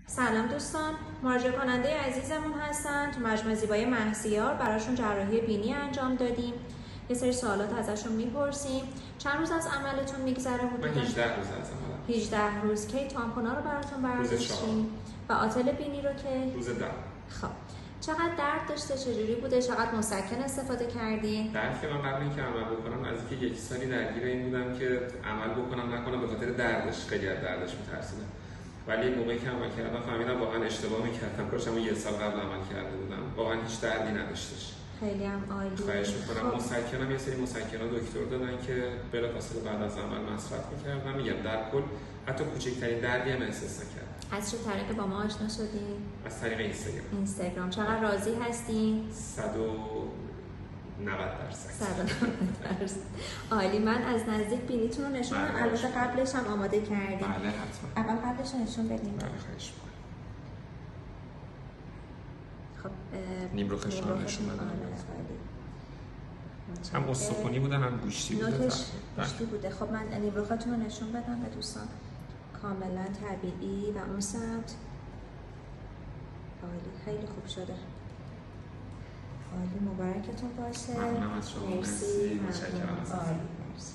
سلام دوستان، مراجعه کننده عزیزمون هستن. تو مجمع زیبایی مهسیار براشون جراحی بینی انجام دادیم. یه سری سوالات ازشون میپرسیم. چند روز از عملتون میگذره؟ من 18 روز از عملم. 18 روز. کی تامپونا رو براتون برداشتیم؟ و آتل بینی رو که روز 10. خب چقدر درد داشته؟ چجوری بوده؟ چقدر مسکن استفاده کردی؟ درد که من قبل اینکه عمل بکنم از اینکه یک سالی درگیر این بودم که عمل بکنم نکنم به خاطر دردش، خیلی از دردش میترسیدم. ولی موقعی که عمل کردم فهمیدم واقعا اشتباه میکردم. کاشم یه سال قبل عمل کرده بودم. واقعا هیچ دردی نداشتش. خیلی هم عالی. خواهش میکنم. مسکنم یه سری مسکن‌ها دکتر دادن که بلافاصله بعد از عمل مصرف میکردم. میگم در کل حتی کوچکترین دردی هم احساس نکردم. از چه طریقی با ما آشنا شدین؟ از طریق اینستاگرام. چقدر راضی هستین؟ 190%. عالی. من از نزدیک بینیتون رو نشون بدم. البته قبلش هم آماده کردیم. بله حتما. اول قبلش نشون بدیم. بله خواهش میکنم. خب نیمروخش رو نشون بدم. عالی. هم استخونی بودن هم گوشتی بوده. نوکش گوشتی بوده. خب من نیمروختون رو نشون بدم به دوستان. کاملا طبیعی و اون سمت عالی. خیلی خوب شده. عالی. مبارکتون باشه. ممنونم از شما. مرسی. متشکرم. عالی. مرسی.